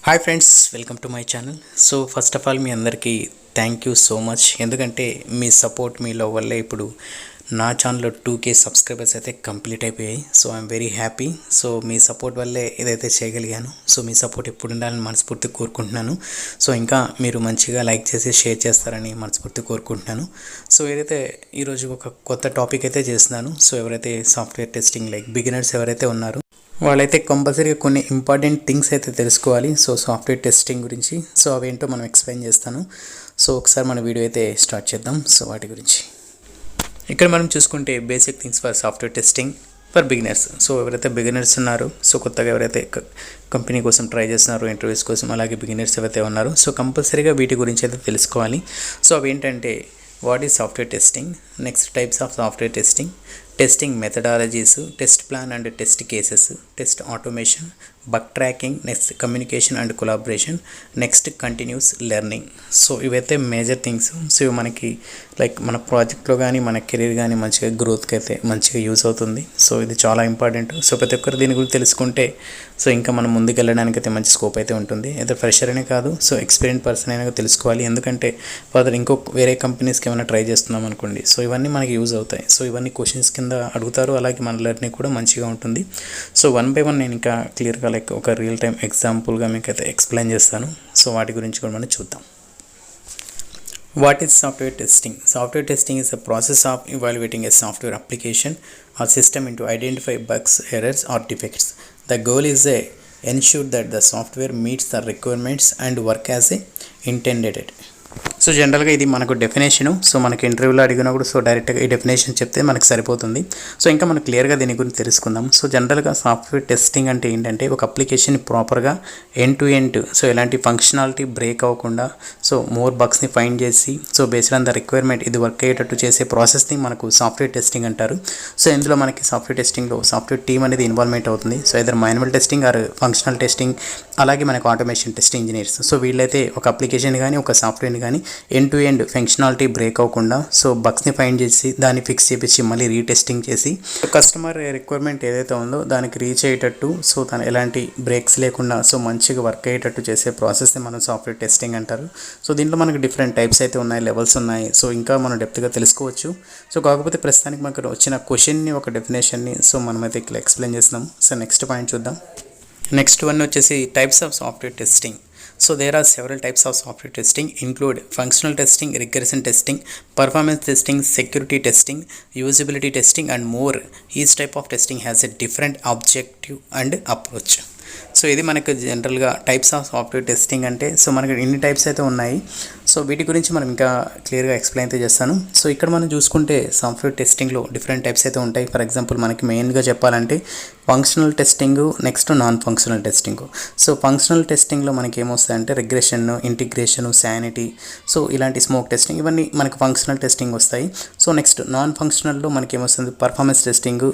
Hi friends, welcome to my channel. So first of all మీ అందరికీ thank you so much. ఎందుకంటే మీ support మీలో వల్లే ఇప్పుడు నా ఛానల్లో 2K సబ్స్క్రైబర్స్ అయితే కంప్లీట్ అయిపోయాయి. So I'm very happy. So me support వల్లే ఇదైతే చేయగలిగాను. సో మీ సపోర్ట్ ఎప్పుడు ఉండాలని మనస్ఫూర్తిగా కోరుకుంటున్నాను. సో ఇంకా మీరు మంచిగా లైక్ చేసి షేర్ చేస్తారని మనస్ఫూర్తిగా కోరుకుంటున్నాను. సో ఏదైతే ఈరోజు ఒక కొత్త టాపిక్ అయితే చేస్తున్నాను. సో ఎవరైతే సాఫ్ట్వేర్ టెస్టింగ్ లైక్ బిగినర్స్ ఎవరైతే ఉన్నారో వాళ్ళైతే కంపల్సరీగా కొన్ని ఇంపార్టెంట్ థింగ్స్ అయితే తెలుసుకోవాలి. సో సాఫ్ట్వేర్ టెస్టింగ్ గురించి సో అవేంటో మనం ఎక్స్ప్లెయిన్ చేస్తాను. సో ఒకసారి మన వీడియో అయితే స్టార్ట్ చేద్దాం. సో వాటి గురించి ఇక్కడ మనం చూసుకుంటే basic things for software testing for beginners. So ఎవరైతే బిగినర్స్ ఉన్నారో, సో కొత్తగా ఎవరైతే కంపెనీ కోసం ట్రై చేస్తున్నారో, ఇంటర్వ్యూస్ కోసం, అలాగే బిగినర్స్ ఎవరైతే ఉన్నారో సో కంపల్సరీగా వీటి గురించి అయితే తెలుసుకోవాలి. సో అవేంటంటే what is software testing, next types of software testing, testing methodologies, test plan and test cases, test automation, bug tracking, next communication and collaboration, next continuous learning. So ఇవైతే major things. So ఇవి మనకి like మన ప్రాజెక్ట్లో కానీ మన career కానీ మంచిగా గ్రోత్కి అయితే మంచిగా యూజ్ అవుతుంది. సో ఇది చాలా ఇంపార్టెంట్. సో ప్రతి ఒక్కరు దీని గురించి తెలుసుకుంటే సో ఇంకా మనం ముందుకు వెళ్ళడానికి అయితే మంచి స్కోప్ అయితే ఉంటుంది. అయితే ఫ్రెషర్ అనే కాదు, సో ఎక్స్పీరియన్స్ పర్సన్ అయినా తెలుసుకోవాలి. ఎందుకంటే ఫర్దర్ వేరే కంపెనీస్కి ఏమైనా ట్రై చేస్తున్నాం అనుకోండి, సో ఇవన్నీ మనకి యూజ్ అవుతాయి. సో ఇవన్నీ క్వశ్చన్స్ కింద అడుగుతారు, అలాగే మన లెర్నింగ్ కూడా మంచిగా ఉంటుంది. సో వన్ బై వన్ నేను ఇంకా క్లియర్గా లైక్ ఒక రియల్ టైం ఎగ్జాంపుల్గా మీకు అయితే ఎక్స్ప్లెయిన్ చేస్తాను. సో వాటి గురించి కూడా మనం చూద్దాం. What is software testing? Software testing is a process of evaluating a software application or system into identify bugs, errors or defects. The goal is to ensure that the software meets the requirements and work as intended. So జనరల్గా ఇది మనకు definition. So మనకి ఇంటర్వ్యూలో అడిగినప్పుడు so డైరెక్ట్గా ఈ definition చెప్తే మనకు సరిపోతుంది. సో ఇంకా మనం క్లియర్గా దీని గురించి తెలుసుకుందాం. సో జనరల్గా సాఫ్ట్వేర్ టెస్టింగ్ అంటే ఏంటంటే ఒక అప్లికేషన్ ప్రాపర్గా ఎండ్ టు ఎండ్ సో ఎలాంటి ఫంక్షనాలిటీ బ్రేక్ అవ్వకుండా సో మోర్ బగ్స్ని ఫైండ్ చేసి so based on the requirement ఇది వర్క్ అయ్యేటట్టు చేసే ప్రాసెస్ని మనకు సాఫ్ట్వేర్ టెస్టింగ్ అంటారు. సో ఇందులో మనకి సాఫ్ట్వేర్ టెస్టింగ్లో సాఫ్ట్వేర్ టీమ్ అనేది ఇన్వాల్వ్మెంట్ అవుతుంది. So either manual testing are functional testing, అలాగే మనకు ఆటోమేషన్ టెస్టింగ్ ఇంజనీర్స్. సో వీళ్ళైతే ఒక అప్లికేషన్ కానీ ఒక సాఫ్ట్వేర్ని కానీ end to end functionality break అవ్వకుండా సో బగ్స్ని ఫైండ్ చేసి దాన్ని ఫిక్స్ చేపించి మళ్ళీ రీటెస్టింగ్ చేసి కస్టమర్ రిక్వైర్మెంట్ ఏదైతే ఉందో దానికి రీచ్ అయ్యేటట్టు సో తను ఎలాంటి బ్రేక్స్ లేకుండా సో మంచిగా వర్క్ అయ్యేటట్టు చేసే ప్రాసెస్ని మనం సాఫ్ట్వేర్ టెస్టింగ్ అంటారు. సో దీంట్లో మనకి డిఫరెంట్ టైప్స్ అయితే ఉన్నాయి, లెవెల్స్ ఉన్నాయి. సో ఇంకా మనం డెప్త్గా తెలుసుకోవచ్చు. సో కాకపోతే ప్రస్తుతానికి మనకు వచ్చిన క్వశ్చన్ని ఒక డెఫినేషన్ని సో మనమైతే ఇక్కడ ఎక్స్ప్లెయిన్ చేస్తున్నాం. సో నెక్స్ట్ పాయింట్ చూద్దాం. నెక్స్ట్ వన్ వచ్చేసి types of software testing. So there are several types of software testing include functional testing, regression testing, performance testing, security testing, usability testing and more. Each type of testing has a different objective and approach. So ఇది మనకు జనరల్గా types of software testing అంటే so మనకి ఇన్ని types అయితే ఉన్నాయి. So వీటి గురించి మనం ఇంకా క్లియర్గా ఎక్స్ప్లెయిన్ అయితే చేస్తాను. సో ఇక్కడ మనం చూసుకుంటే సాఫ్ట్వేర్ టెస్టింగ్లో డిఫరెంట్ టైప్స్ అయితే ఉంటాయి. ఫర్ ఎగ్జాంపుల్ మనకి మెయిన్గా చెప్పాలంటే functional testing, next non functional testing. So functional టెస్టింగ్లో మనకి ఏమొస్తాయంటే రిగ్రెషన్, ఇంటిగ్రేషన్, శానిటీ, సో ఇలాంటి స్మోక్ టెస్టింగ్ ఇవన్నీ మనకి ఫంక్షనల్ టెస్టింగ్ వస్తాయి. సో నెక్స్ట్ నాన్ ఫంక్షనల్లో మనకి ఏమొస్తుంది పర్ఫార్మెన్స్ టెస్టింగ్,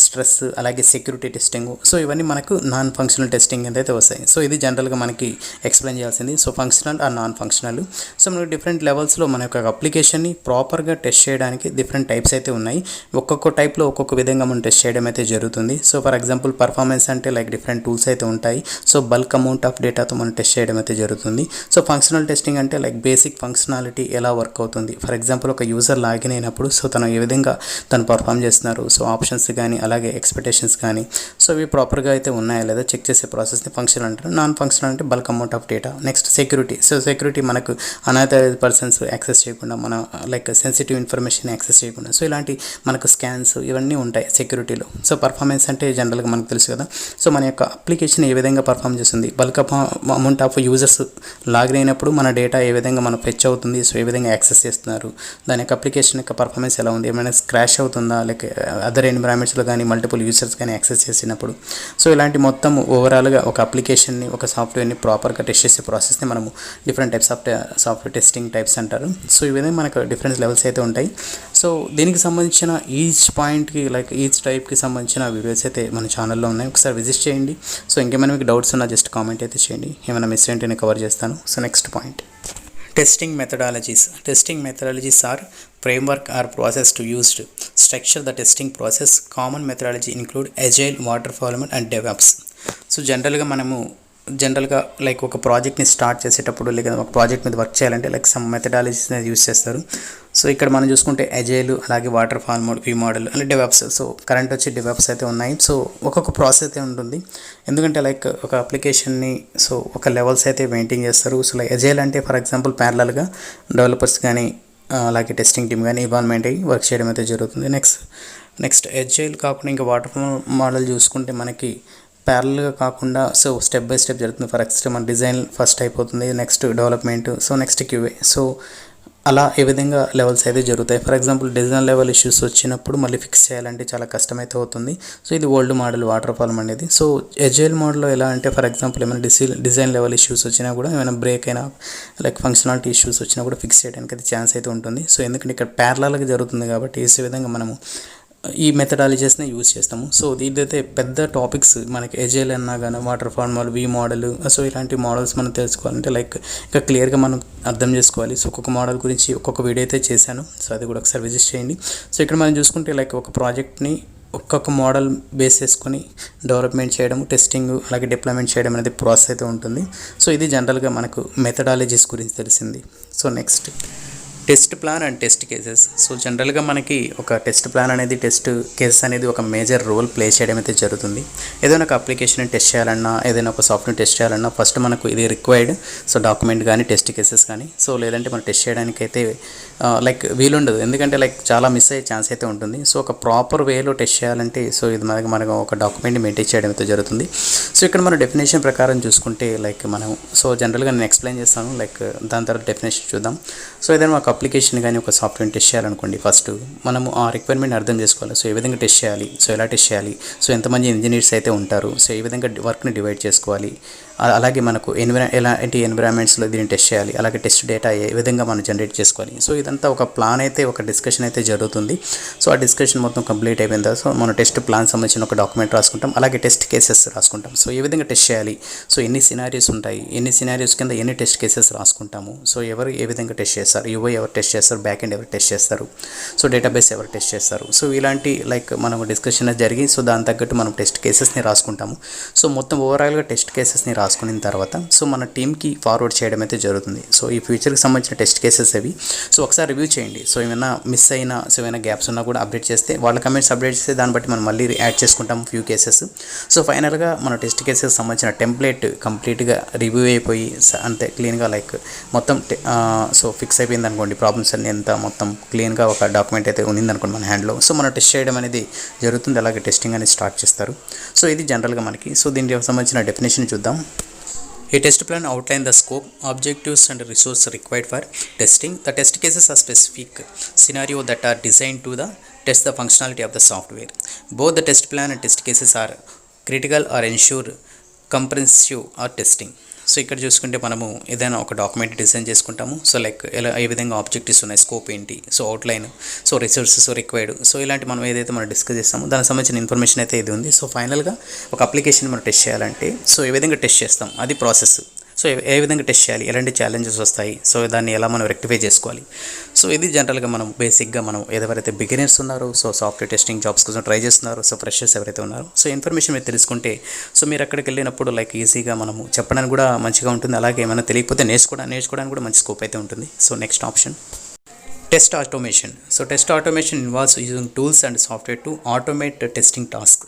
స్ట్రెస్, అలాగే సెక్యూరిటీ టెస్టింగ్. సో ఇవన్నీ మనకు నాన్ ఫంక్షనల్ టెస్టింగ్ అయితే వస్తాయి. సో ఇది జనరల్గా మనకి ఎక్స్ప్లెయిన్ చేయాల్సింది. So functional or non functional. So మనకి డిఫరెంట్ లెవెల్స్లో మన యొక్క అప్లికేషన్ని ప్రాపర్గా టెస్ట్ చేయడానికి డిఫరెంట్ టైప్స్ అయితే ఉన్నాయి. ఒక్కొక్క టైప్లో ఒక్కొక్క విధంగా మనం టెస్ట్ చేయడం అయితే జరుగుతుంది. సో ఫర్ ఎగ్జాంపుల్ పర్ఫార్మెన్స్ అంటే లైక్ డిఫరెంట్ టూల్స్ అయితే ఉంటాయి. సో బల్క్ అమౌంట్ ఆఫ్ డేటాతో మనం టెస్ట్ చేయడం అయితే జరుగుతుంది. సో ఫంక్షనల్ టెస్టింగ్ అంటే లైక్ బేసిక్ ఫంక్షనాలిటీ ఎలా వర్క్ అవుతుంది. ఫర్ ఎగ్జాంపుల్ ఒక యూజర్ లాగిన్ అయినప్పుడు సో తను ఏ విధంగా తను పర్ఫామ్ చేస్తున్నారు, సో ఆప్షన్స్ కానీ అలాగే ఎక్స్పెక్టేషన్స్ కానీ సో ఇవి ప్రాపర్గా అయితే ఉన్నాయా లేదా చెక్ చేసే ప్రాసెస్ని ఫంక్షన్ అంటారు. నాన్ ఫంక్షన్ అంటే bulk amount of data. Next security. So security మనకు అనాథరైజ్డ్ పర్సన్స్ యాక్సెస్ చేయకుండా, మన లైక్ సెన్సిటివ్ ఇన్ఫర్మేషన్ యాక్సెస్ చేయకుండా సో ఇలాంటి మనకు స్కాన్స్ ఇవన్నీ ఉంటాయి సెక్యూరిటీలో. సో పర్ఫార్మెన్స్ అంటే జనరల్గా మనకు తెలుసు కదా, సో మన యొక్క అప్లికేషన్ ఏ విధంగా పర్ఫామ్ చేస్తుంది, bulk amount of users login అయినప్పుడు మన డేటా ఏ విధంగా మనం ఫెచ్ అవుతుంది, సో ఏ విధంగా యాక్సెస్ చేస్తున్నారు, దాని యొక్క అప్లికేషన్ యొక్క పర్ఫార్మెన్స్ ఎలా ఉంది, ఏమైనా క్రాష్ అవుతుందా, లైక్ అదర్ ఎన్విరాన్మెంట్స్లో కానీ మల్టిపుల్ యూజర్స్ కానీ యాక్సెస్ చేసినప్పుడు. సో ఇలాంటి మొత్తం ఓవరాల్గా ఒక అప్లికేషన్ని ఒక సాఫ్ట్వేర్ని ప్రాపర్గా టెస్ట్ చేసే ప్రాసెస్ని మనము different types of software testing types అంటారు. సో ఈ విధంగా మనకు డిఫరెంట్ లెవెల్స్ అయితే ఉంటాయి. సో దీనికి సంబంధించిన ఈచ్ పాయింట్కి లైక్ ఈచ్ టైప్కి సంబంధించిన వీడియోస్ అయితే మన ఛానల్లో ఉన్నాయి, ఒకసారి విజిట్ చేయండి. సో ఇంకేమైనా మీకు డౌట్స్ ఉన్నా జస్ట్ కామెంట్ అయితే చేయండి, ఏమైనా మిస్ ఏంటి నేను కవర్ చేస్తాను. So next point testing methodologies. Testing methodologies are framework or process to use to structure the testing process. Common methodology include Agile, Waterfall and DevOps. So జనరల్గా మనము జనరల్గా లైక్ ఒక ప్రాజెక్ట్ని స్టార్ట్ చేసేటప్పుడు లేదా ఒక ప్రాజెక్ట్ మీద వర్క్ చేయాలంటే లైక్ సమ్ మెథడాలజీస్ అనేది యూస్ చేస్తారు. సో ఇక్కడ మనం చూసుకుంటే అజైల్, అలాగే వాటర్ఫాల్ మోడ్, వి మోడల్ అంటే డెవప్స్. సో కరెంట్ వచ్చి డెవప్స్ అయితే ఉన్నాయి. సో ఒక్కొక్క ప్రాసెస్ అయితే ఉంటుంది, ఎందుకంటే లైక్ ఒక అప్లికేషన్ని సో ఒక లెవెల్స్ అయితే మెయింటైన్ చేస్తారు. సో లైక్ అజైల్ అంటే ఫర్ ఎగ్జాంపుల్ ప్యారలల్గా డెవలపర్స్ కానీ అలాగే టెస్టింగ్ టీమ్ కానీ ఇన్వాల్వ్మెంట్ అయ్యి వర్క్ చేయడం అయితే జరుగుతుంది. నెక్స్ట్ అజైల్ కాకుండా ఇంకా వాటర్ఫాల్ మోడల్ చూసుకుంటే మనకి ప్యారల్గా కాకుండా సో స్టెప్ బై స్టెప్ జరుగుతుంది. ఫర్ ఎగ్జాంపుల్ మన డిజైన్ ఫస్ట్ అయిపోతుంది, next development, so next QA. So అలా ఏ విధంగా లెవెల్స్ అయితే జరుగుతాయి. For example design level issues వచ్చినప్పుడు మళ్ళీ ఫిక్స్ చేయాలంటే చాలా కష్టమైతే అవుతుంది. సో ఇది ఓల్డ్ మోడల్ వాటర్ఫాల్ అనేది. సో అజైల్ మోడల్లో ఎలా అంటే ఫర్ ఎగ్జాంపుల్ ఏమైనా డిజైన్ లెవెల్ ఇష్యూస్ వచ్చినా కూడా, ఏమైనా బ్రేక్ అయినా లైక్ ఫంక్షనాలిటీ ఇష్యూస్ వచ్చినా కూడా ఫిక్స్ చేయడానికి అయితే ఛాన్స్ అయితే ఉంటుంది. సో ఎందుకంటే ఇక్కడ ప్యారలల్గా జరుగుతుంది కాబట్టి ఈ విధంగా మనము ఈ మెథడాలజీస్ని యూజ్ చేస్తాము. సో ఇదైతే పెద్ద టాపిక్స్ మనకి అజైల్ అన్నా కానీ వాటర్ఫాల్ మోడల్, వి మోడల్, సో ఇలాంటి మోడల్స్ మనం తెలుసుకోవాలంటే లైక్ ఇంకా క్లియర్గా మనం అర్థం చేసుకోవాలి. సో ఒక్కొక్క మోడల్ గురించి ఒక్కొక్క వీడియో అయితే చేశాను, సో అది కూడా ఒకసారి విజిట్ చేయండి. సో ఇక్కడ మనం చూసుకుంటే లైక్ ఒక ప్రాజెక్ట్ని ఒక్కొక్క మోడల్ బేస్ చేసుకొని డెవలప్మెంట్ చేయడం, టెస్టింగ్, అలాగే డిప్లాయ్మెంట్ చేయడం అనేది ప్రాసెస్ అయితే ఉంటుంది. సో ఇది జనరల్గా మనకు మెథడాలజీస్ గురించి తెలిసింది. So next test plan and test cases. So జనరల్గా మనకి ఒక టెస్ట్ ప్లాన్ అనేది, టెస్ట్ కేసెస్ అనేది ఒక మేజర్ రోల్ ప్లే చేయడం అయితే జరుగుతుంది. ఏదైనా ఒక అప్లికేషన్ టెస్ట్ చేయాలన్నా, ఏదైనా ఒక సాఫ్ట్వేర్ టెస్ట్ చేయాలన్నా ఫస్ట్ మనకు ఇది రిక్వైర్డ్. సో డాక్యుమెంట్ కానీ టెస్ట్ కేసెస్ కానీ, సో లేదంటే మనం టెస్ట్ చేయడానికి అయితే లైక్ వీలుండదు, ఎందుకంటే లైక్ చాలా మిస్ అయ్యే ఛాన్స్ అయితే ఉంటుంది. సో ఒక ప్రాపర్ వేలో టెస్ట్ చేయాలంటే సో ఇది మనకు ఒక డాక్యుమెంట్ని మెయింటైన్ చేయడం అయితే జరుగుతుంది. సో ఇక్కడ మన డెఫినేషన్ ప్రకారం చూసుకుంటే లైక్ మనం సో జనరల్గా నేను ఎక్స్ప్లెయిన్ చేస్తాను, లైక్ దాని తర్వాత డెఫినేషన్ చూద్దాం. సో ఏదైనా ఒక అప్లికేషన్ కానీ ఒక సాఫ్ట్వేర్ టెస్ట్ చేయాలనుకోండి, ఫస్ట్ మనము ఆ రిక్వైర్మెంట్ అర్థం చేసుకోవాలి. సో ఏ విధంగా టెస్ట్ చేయాలి, సో ఎలా టెస్ట్ చేయాలి, సో ఎంతమంది ఇంజనీర్స్ అయితే ఉంటారు, సో ఏ విధంగా వర్క్ని డివైడ్ చేసుకోవాలి, అలాగే మనకు ఎలాంటి ఎన్విరాన్మెంట్స్లో దీన్ని టెస్ట్ చేయాలి, అలాగే టెస్ట్ డేటా ఏ విధంగా మనం జనరేట్ చేసుకోవాలి. సో ఇదంతా ఒక ప్లాన్ అయితే, ఒక డిస్కషన్ అయితే జరుగుతుంది. సో ఆ డిస్కషన్ మొత్తం కంప్లీట్ అయిపోయింది. సో మన టెస్ట్ ప్లాన్ సంబంధించిన ఒక డాక్యుమెంట్ రాసుకుంటాం, అలాగే టెస్ట్ కేసెస్ రాసుకుంటాం. సో ఏ విధంగా టెస్ట్ చేయాలి, సో ఎన్ని సినారియోస్ ఉంటాయి, ఎన్ని సినారియోస్ కింద ఎన్ని టెస్ట్ కేసెస్ రాసుకుంటాము, సో ఎవరు ఏ విధంగా టెస్ట్ చేస్తారు, యూఐ ఎవరు టెస్ట్ చేస్తారు, బ్యాక్ ఎండ్ ఎవరు టెస్ట్ చేస్తారు, సో డేటాబేస్ ఎవరు టెస్ట్ చేస్తారు. సో ఇలాంటి లైక్ మనం డిస్కషన్ జరిగి సో దాని తగ్గట్టు మనం టెస్ట్ కేసెస్ని రాసుకుంటాము. సో మొత్తం ఓవరాల్గా టెస్ట్ కేసెస్ని రాసుకున్న తర్వాత సో మన టీమ్కి ఫార్వర్డ్ చేయడం అయితే జరుగుతుంది. సో ఈ ఫ్యూచర్కి సంబంధించిన టెస్ట్ కేసెస్ అవి సో ఒకసారి రివ్యూ చేయండి. సో ఏమైనా మిస్ అయినా, సో ఏమైనా గ్యాప్స్ ఉన్నా కూడా అప్డేట్ చేస్తే, వాళ్ళ కమెంట్స్ అప్డేట్ చేస్తే దాన్ని బట్టి మనం మళ్ళీ యాడ్ చేసుకుంటాం ఫ్యూ కేసెస్. సో ఫైనల్గా మన టెస్ట్ కేసెస్ సంబంధించిన టెంప్లెట్ కంప్లీట్గా రివ్యూ అయిపోయి అంతే క్లీన్గా లైక్ మొత్తం సో ఫిక్స్ అయిపోయింది అనుకోండి, ప్రాబ్లమ్స్ అన్ని ఎంత మొత్తం క్లీన్గా ఒక డాక్యుమెంట్ అయితే ఉన్నిందనుకోండి మన హ్యాండ్లో. సో మనం టెస్ట్ చేయడం అనేది జరుగుతుంది, అలాగే టెస్టింగ్ అనేది స్టార్ట్ చేస్తారు. సో ఇది జనరల్గా మనకి. సో దీనికి సంబంధించిన డెఫినేషన్ చూద్దాం. A test plan outlines the scope, objectives and resources required for testing. The test cases are specific scenarios that are designed to test the functionality of the software. Both the test plan and test cases are critical or ensure comprehensive or testing. So ఇక్కడ చూసుకుంటే మనము ఏదైనా ఒక document design చేసుకుంటాము. So like ఎలా ఏ విధంగా objectives ఉన్నాయి, scope ఏంటి, so outline, so resources required, so ఇలాంటి మనం ఏదైతే మనం డిస్కస్ చేస్తామో దానికి సంబంధించిన ఇన్ఫర్మేషన్ అయితే ఇది ఉంది. సో ఫైనల్గా ఒక అప్లికేషన్ మనం టెస్ట్ చేయాలంటే సో ఏ విధంగా టెస్ట్ చేస్తాం అది ప్రాసెస్. సో ఏ విధంగా టెస్ట్ చేయాలి, ఎలాంటి ఛాలెంజెస్ వస్తాయి, సో దాన్ని ఎలా మనం రెక్టిఫై చేసుకోవాలి. సో ఇది జనరల్గా మనం బేసిక్గా మనం ఎవరైతే బిగినర్స్ ఉన్నారో, సో సాఫ్ట్వేర్ టెస్టింగ్ జాబ్స్ కోసం ట్రై చేస్తున్నారు, సో ఫ్రెషర్స్ ఎవరైతే ఉన్నారో, సో ఇన్ఫర్మేషన్ మీరు తెలుసుకుంటే సో మీరు అక్కడికి వెళ్ళినప్పుడు లైక్ ఈజీగా మనము చెప్పడానికి కూడా మంచిగా ఉంటుంది, అలాగే ఏమైనా తెలియకపోతే నేర్చుకోవడానికి కూడా మంచి స్కోప్ అయితే ఉంటుంది. So next option test automation. So test automation involves using tools and software to automate the testing tasks.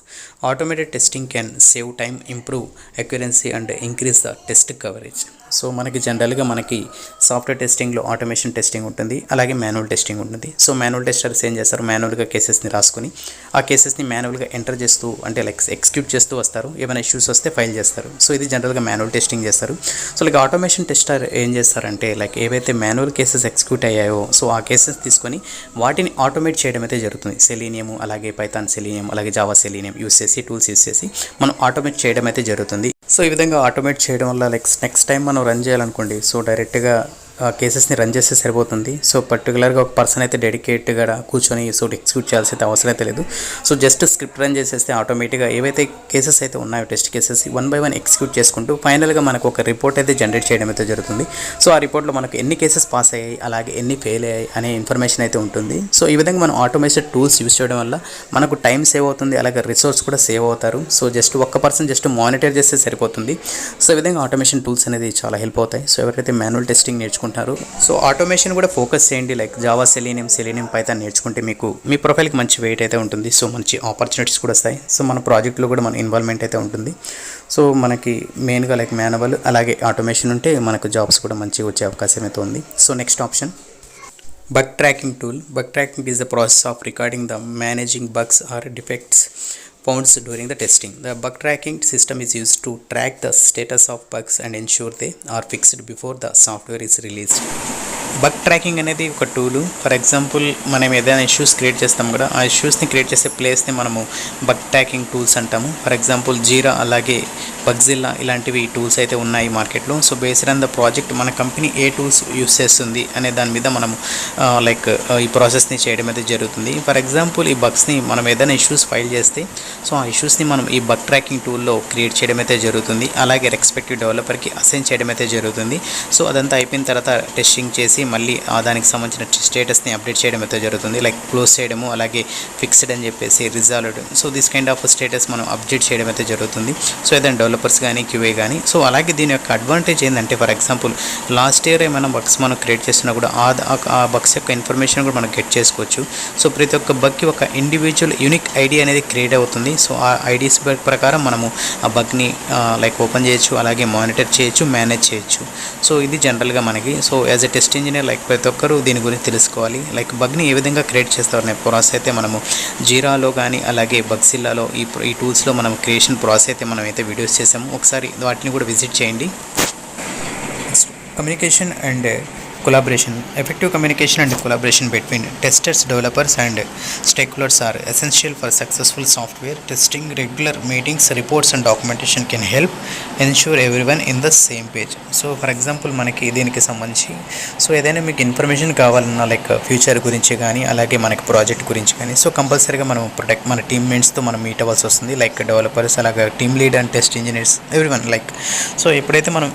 Automated testing can save time, improve accuracy and increase the test coverage. So మనకి జనరల్గా మనకి software టెస్టింగ్లో automation testing ఉంటుంది, అలాగే manual testing ఉంటుంది. So manual testers ఏం చేస్తారు, మాన్యువల్గా కేసెస్ని రాసుకొని ఆ కేసెస్ని మాన్యువల్గా ఎంటర్ చేస్తూ అంటే లైక్ ఎగ్జిక్యూట్ చేస్తూ వస్తారు, ఏమైనా ఇష్యూస్ వస్తే ఫైల్ చేస్తారు. సో ఇది జనరల్గా మాన్యువల్ టెస్టింగ్ చేస్తారు. సో లైక్ ఆటోమేషన్ టెస్టర్ ఏం చేస్తారంటే లైక్ ఏవైతే మాన్యువల్ కేసెస్ ఎగ్జిక్యూట్ అయ్యాయో సో ఆ కేసెస్ తీసుకొని వాటిని ఆటోమేట్ చేయడం అయితే జరుగుతుంది. సెలీనియం, అలాగే పైథాన్ సెలీనియం, అలాగే జావా సెలీనియం యూస్ చేసి, టూల్స్ యూస్ చేసి మనం ఆటోమేట్ చేయడం అయితే జరుగుతుంది. సో ఈ విధంగా ఆటోమేట్ చేయడం వల్ల లైక్ నెక్స్ట్ టైం మనం రన్ చేయాలనుకోండి, సో డైరెక్ట్గా కేసెస్ని రన్ చేస్తే సరిపోతుంది. సో పర్టికులర్గా ఒక పర్సన్ అయితే డెడికేట్గా కూర్చొని సో ఎగ్జిక్యూట్ చేయాల్సి అయితే అవసరం అయితే లేదు. సో జస్ట్ స్క్రిప్ట్ రన్ చేసేస్తే ఆటోమేటిక్గా ఏవైతే కేసెస్ అయితే ఉన్నాయో టెస్ట్ కేసెస్ 1 by 1 ఎగ్జిక్యూట్ చేసుకుంటూ ఫైనల్గా మనకు ఒక రిపోర్ట్ అయితే జనరేట్ చేయడం అయితే జరుగుతుంది. సో ఆ రిపోర్ట్లో మనకు ఎన్ని కేసెస్ పాస్ అయ్యాయి అలాగే ఎన్ని ఫెయిల్ అయ్యాయి అనే ఇన్ఫర్మేషన్ అయితే ఉంటుంది. సో ఈ విధంగా మనం ఆటోమేటెడ్ టూల్స్ యూస్ చేయడం వల్ల మనకు టైం సేవ్ అవుతుంది, అలాగే రిసోర్స్ కూడా సేవ్ అవుతారు. సో జస్ట్ ఒక్క పర్సన్ జస్ట్ మానిటర్ చేస్తే సరిపోతుంది. సో ఈ విధంగా ఆటోమేషన్ టూల్స్ అనేది చాలా హెల్ప్ అవుతాయి. సో ఎవరైతే మాన్యువల్ టెస్టింగ్ నేర్చుకుంటారో సో ఆటోమేషన్ కూడా ఫోకస్ చేయండి. లైక్ జావా, సెలీనియం, పైథాన్ నేర్చుకుంటే మీకు మీ ప్రొఫైల్కి మంచి వెయిట్ అయితే ఉంటుంది. సో మంచి ఆపర్చునిటీస్ కూడా వస్తాయి. సో మన ప్రాజెక్ట్లో కూడా మన ఇన్వాల్వ్మెంట్ అయితే ఉంటుంది. సో మనకి మెయిన్గా లైక్ మాన్యువల్ అలాగే ఆటోమేషన్ ఉంటే మనకు జాబ్స్ కూడా మంచిగా వచ్చే అవకాశం అయితే ఉంది. So next option bug tracking tool. Bug tracking is the process of recording the managing bugs or defects found during the testing. The bug tracking system is used to track the status of bugs and ensure they are fixed before the software is released. Bug tracking అనేది ఒక tool. For example మనం ఏదైనా issues create చేస్తాం కదా, ఆ ఇష్యూస్ని create చేసే ప్లేస్ని మనము బగ్ ట్రాకింగ్ టూల్స్ అంటాము. ఫర్ ఎగ్జాంపుల్ జీరా అలాగే బగ్జిల్లా ఇలాంటివి టూల్స్ అయితే ఉన్నాయి మార్కెట్లో. So based on the project మన కంపెనీ ఏ టూల్స్ యూస్ చేస్తుంది అనే దాని మీద మనము ఈ ప్రాసెస్ని చేయడం అయితే జరుగుతుంది. ఫర్ ఎగ్జాంపుల్ ఈ బగ్స్ని మనం ఏదైనా ఇష్యూస్ ఫైల్ చేస్తే సో ఆ ఇష్యూస్ని మనం ఈ బగ్ ట్రాకింగ్ టూల్లో క్రియేట్ చేయడం అయితే జరుగుతుంది. అలాగే రెస్పెక్టివ్ డెవలపర్కి అసైన్ చేయడం అయితే జరుగుతుంది. సో అదంతా అయిపోయిన తర్వాత టెస్టింగ్ చేసి మళ్ళీ దానికి సంబంధించిన స్టేటస్ని అప్డేట్ చేయడం అయితే జరుగుతుంది. లైక్ క్లోజ్ చేయడము, అలాగే ఫిక్స్డ్ అని చెప్పేసి resolved. So this kind of status మనం అప్డేట్ చేయడం అయితే జరుగుతుంది. సో ఏదైనా డెవలపర్స్ కానీ క్యూఏ కానీ. సో అలాగే దీని యొక్క అడ్వాంటేజ్ ఏంటంటే ఫర్ ఎగ్జాంపుల్ లాస్ట్ ఇయర్ ఏమైనా బగ్స్ మనం క్రియేట్ చేస్తున్నా కూడా ఆ బగ్స్ యొక్క ఇన్ఫర్మేషన్ కూడా మనం గెట్ చేసుకోవచ్చు. సో ప్రతి ఒక్క బగ్కి ఒక ఇండివిజువల్ యూనిక్ ఐడి అనేది క్రియేట్ అవుతుంది. సో ఆ ఐడీస్ ప్రకారం మనము ఆ బగ్ని లైక్ ఓపెన్ చేయొచ్చు, అలాగే మానిటర్ చేయొచ్చు, మేనేజ్ చేయొచ్చు. సో ఇది జనరల్గా మనకి. So as a test engineer like ప్రతి ఒక్కరు దీని గురించి తెలుసుకోవాలి. లైక్ బగ్ని ఏ విధంగా క్రియేట్ చేస్తారనే ప్రాసెస్ అయితే మనము జీరాలో కానీ అలాగే బగ్జిల్లాలో ఈ టూల్స్లో మనం క్రియేషన్ ప్రాసెస్ అయితే మనం అయితే వీడియోస్ చేసాము. ఒకసారి వాటిని కూడా విజిట్ చేయండి. Communication and collaboration. Effective communication and collaboration between testers, developers and stakeholders are essential for successful software testing. Regular meetings, reports and documentation can help ensure everyone in the same page. So for example మనకి దీనికి సంబంధించి so ఏదైనా మీకు information కావాలన్నా like future గురించి కానీ అలాగే మనకి ప్రాజెక్ట్ గురించి కానీ సో కంపల్సరీగా మనం మన టీమ్మేట్స్తో మనం మీట్ అవ్వాల్సి వస్తుంది. లైక్ డెవలపర్స్ అలాగే team lead and test engineers everyone like. So ఎప్పుడైతే మనం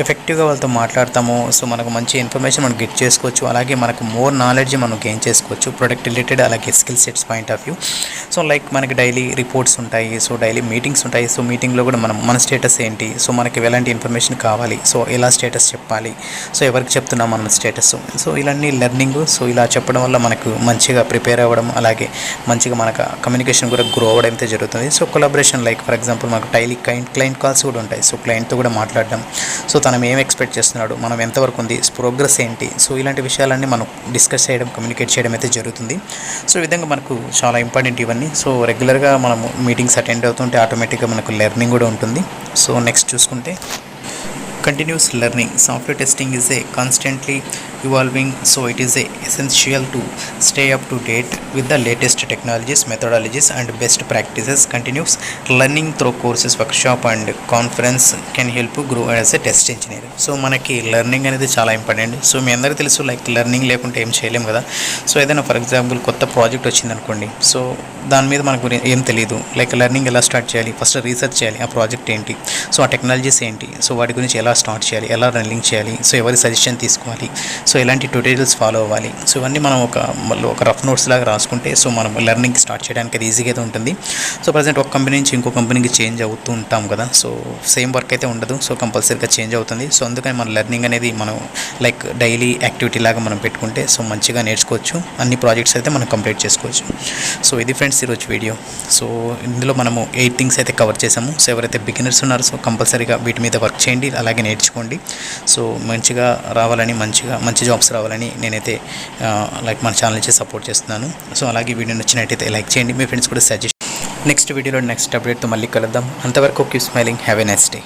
ఎఫెక్టివ్గా వాళ్ళతో మాట్లాడతామో సో మనకు మంచి ఇన్ఫర్మేషన్ మనం గెట్ చేసుకోవచ్చు. అలాగే మనకు మోర్ నాలెడ్జ్ మనం గెయిన్ చేసుకోవచ్చు ప్రొడక్ట్ రిలేటెడ్ అలాగే skill sets point of view. So like మనకి డైలీ రిపోర్ట్స్ ఉంటాయి, సో డైలీ మీటింగ్స్ ఉంటాయి. సో మీటింగ్లో కూడా మన స్టేటస్ ఏంటి, సో మనకి ఎలాంటి ఇన్ఫర్మేషన్ కావాలి, సో ఎలా స్టేటస్ చెప్పాలి, సో ఎవరికి చెప్తున్నాం మన స్టేటస్. సో ఇలాంటి లెర్నింగ్ సో ఇలా చెప్పడం వల్ల మనకు మంచిగా ప్రిపేర్ అవ్వడం అలాగే మంచిగా మనకు కమ్యూనికేషన్ కూడా గ్రో అవ్వడం అయితే జరుగుతుంది. So collaboration like for example మనకు డైలీ క్లయింట్ కాల్స్ కూడా ఉంటాయి. సో క్లయింట్తో కూడా మాట్లాడడం, సో తను ఏం ఎక్స్పెక్ట్ చేస్తున్నాడు, మనం ఎంతవరకు ఉంది, ప్రోగ్రెస్ ఏంటి, సో ఇలాంటి విషయాలన్నీ మనం డిస్కస్ చేయడం కమ్యూనికేట్ చేయడం అయితే జరుగుతుంది. సో ఈ విధంగా మనకు చాలా ఇంపార్టెంట్ ఇవన్నీ. సో రెగ్యులర్గా మనము మీటింగ్స్ అటెండ్ అవుతుంటే ఆటోమేటిక్గా మనకు లెర్నింగ్ కూడా ఉంటుంది. సో నెక్స్ట్ చూసుకుంటే continuous learning. Software testing is a constantly evolving, so it is essential to stay up to date with the latest technologies, methodologies and best practices. Continuous learning through courses, workshop and conference can help you grow as a test engineer. So మనకి learning అనేది చాలా important. So మీ అందరికీ తెలుసు like learning లేకుంటే ఏం చేయలేము కదా. So ఏదైనా ఫర్ ఎగ్జాంపుల్ కొత్త ప్రాజెక్ట్ వచ్చింది అనుకోండి, సో దాని మీద మనకు ఏం తెలియదు, లైక్ లెర్నింగ్ ఎలా స్టార్ట్ చేయాలి, ఫస్ట్ రీసెర్చ్ చేయాలి ఆ ప్రాజెక్ట్ ఏంటి, సో ఆ టెక్నాలజీస్ ఏంటి, సో వాటి గురించి ఎలా స్టార్ట్ చేయాలి, ఎలా రన్నింగ్ చేయాలి, సో ఎవరి సజెషన్ తీసుకోవాలి, సో ఎలాంటి ట్యూటోరియల్స్ ఫాలో అవ్వాలి. సో ఇవన్నీ మనం ఒక రఫ్ నోట్స్ లాగా రాసుకుంటే సో మనం లెర్నింగ్ స్టార్ట్ చేయడానికి అది ఈజీగా అయితే ఉంటుంది. సో ప్రజెంట్ ఒక కంపెనీ నుంచి ఇంకో కంపెనీకి చేంజ్ అవుతూ ఉంటాం కదా, సో సేమ్ వర్క్ అయితే ఉండదు, సో కంపల్సరీగా చేంజ్ అవుతుంది. సో అందుకని మన లెర్నింగ్ అనేది మనం లైక్ డైలీ యాక్టివిటీ లాగా మనం పెట్టుకుంటే సో మంచిగా నేర్చుకోవచ్చు, అన్ని ప్రాజెక్ట్స్ అయితే మనం కంప్లీట్ చేసుకోవచ్చు. సో ఇది ఫ్రెండ్స్ ఈరోజు వీడియో. సో ఇందులో మనము 8 థింగ్స్ అయితే కవర్ చేసాము. సో ఎవరైతే బిగినర్స్ ఉన్నారో సో కంపల్సరీగా వీటి మీద వర్క్ చేయండి, అలాగే నేర్చుకోండి. సో మంచిగా రావాలని, మంచి జాబ్స్ రావాలని నేనైతే లైక్ మన ఛానల్ నుంచి సపోర్ట్ చేస్తున్నాను. సో అలాగే వీడియో నచ్చినట్టయితే లైక్ చేయండి, మీ ఫ్రెండ్స్ కూడా సజెస్ట్. నెక్స్ట్ వీడియోలో నెక్స్ట్ అప్డేట్తో మళ్ళీ కలుద్దాం. అంతవరకు keep smiling, have a nice day.